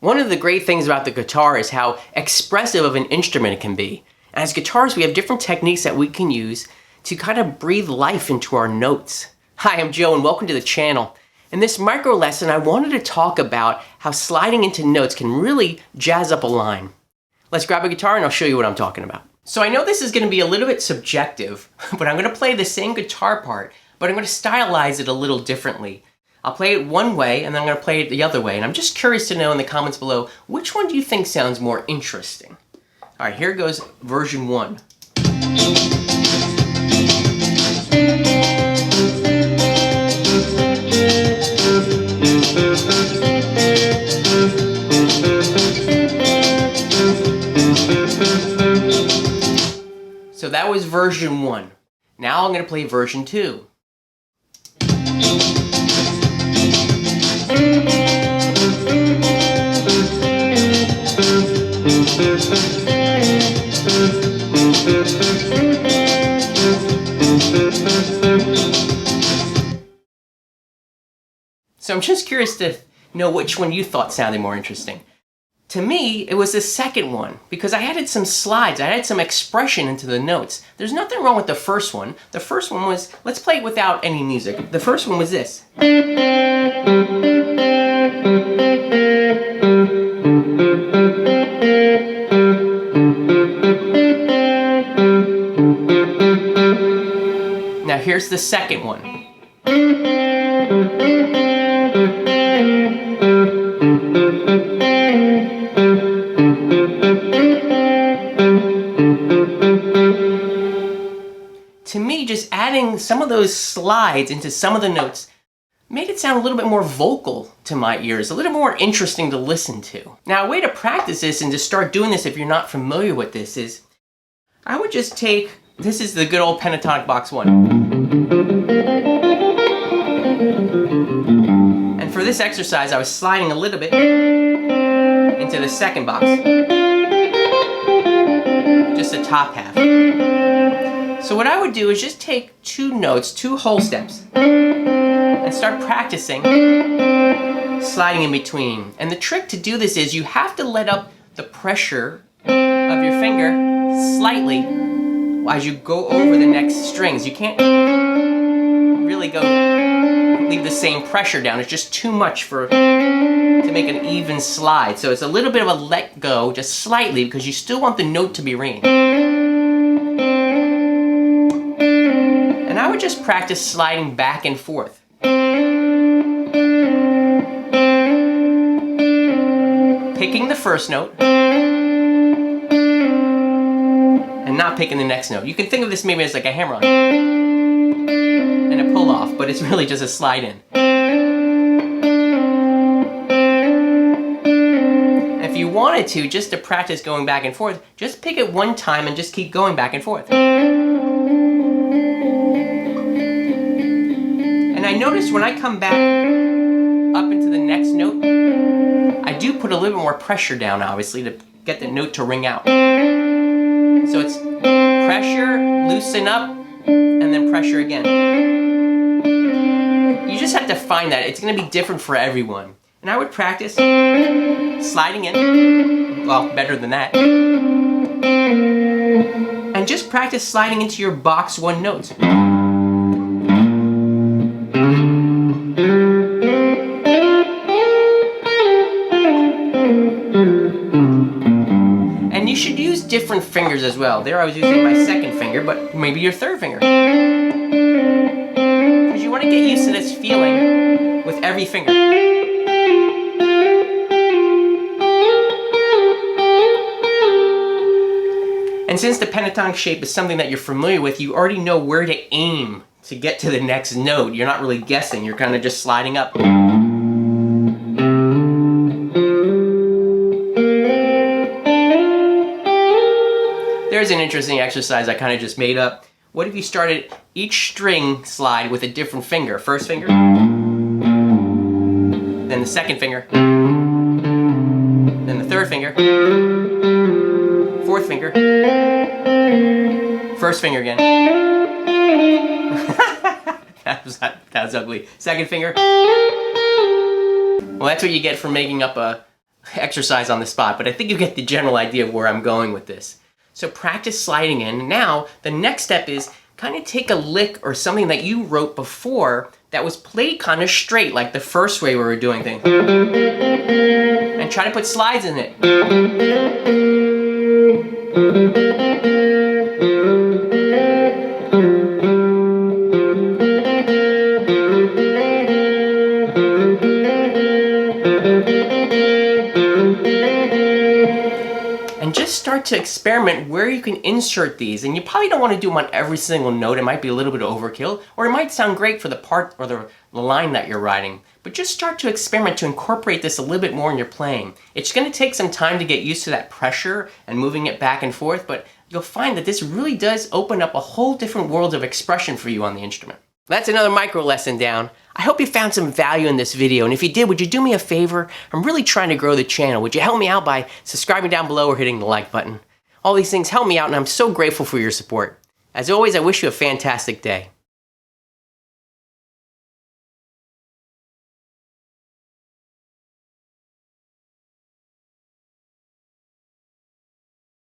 One of the great things about the guitar is how expressive of an instrument it can be. And as guitarists, we have different techniques that we can use to kind of breathe life into our notes. Hi, I'm Joe and welcome to the channel. In this micro lesson, I wanted to talk about how sliding into notes can really jazz up a line. Let's grab a guitar and I'll show you what I'm talking about. So I know this is going to be a little bit subjective, but I'm going to play the same guitar part, but I'm going to stylize it a little differently. I'll play it one way and then I'm going to play it the other way, and I'm just curious to know in the comments below, which one do you think sounds more interesting? Alright, here goes version 1. So that was version 1. Now I'm going to play version 2. So I'm just curious to know which one you thought sounded more interesting. To me, it was the second one, because I added some slides, I added some expression into the notes. There's nothing wrong with the first one. The first one was, let's play it without any music. The first one was this. Now here's the second one. To me, just adding some of those slides into some of the notes made it sound a little bit more vocal to my ears, a little more interesting to listen to. Now, a way to practice this and to start doing this if you're not familiar with this is, I would just take, this is the good old pentatonic box 1. And for this exercise, I was sliding a little bit into the second box. Just the top half. So what I would do is just take 2 notes, 2 whole steps, and start practicing sliding in between. And the trick to do this is you have to let up the pressure of your finger slightly as you go over the next strings. You can't really leave the same pressure down. It's just too much to make an even slide. So it's a little bit of a let go, just slightly, because you still want the note to be ringing. And I would just practice sliding back and forth. Picking the first note and not picking the next note. You can think of this maybe as like a hammer-on and a pull-off, but it's really just a slide in. And if you wanted to, just to practice going back and forth, just pick it one time and just keep going back and forth. And I noticed when I come back up into the next note, I do put a little bit more pressure down, obviously, to get the note to ring out. So it's pressure, loosen up, and then pressure again. You just have to find that. It's going to be different for everyone. And I would practice sliding in, well, better than that, and just practice sliding into your box 1 notes. And you should use different fingers as well. There I was using my second finger, but maybe your third finger. Because you want to get used to this feeling with every finger. And since the pentatonic shape is something that you're familiar with, you already know where to aim to get to the next note. You're not really guessing, you're kind of just sliding up. There's an interesting exercise I kind of just made up. What if you started each string slide with a different finger? First finger, then the second finger, then the third finger, fourth finger, first finger again. That was ugly. Second finger. Well, that's what you get for making up a exercise on the spot, but I think you get the general idea of where I'm going with this. So practice sliding in. Now, the next step is kind of take a lick or something that you wrote before that was played kind of straight, like the first way we were doing things, and try to put slides in it. And just start to experiment where you can insert these. And you probably don't want to do them on every single note. It might be a little bit of overkill, or it might sound great for the part or the line that you're writing. But just start to experiment to incorporate this a little bit more in your playing. It's going to take some time to get used to that pressure and moving it back and forth, but you'll find that this really does open up a whole different world of expression for you on the instrument. That's another micro lesson down. I hope you found some value in this video, and if you did, would you do me a favor? I'm really trying to grow the channel. Would you help me out by subscribing down below or hitting the like button? All these things help me out, and I'm so grateful for your support. As always, I wish you a fantastic day.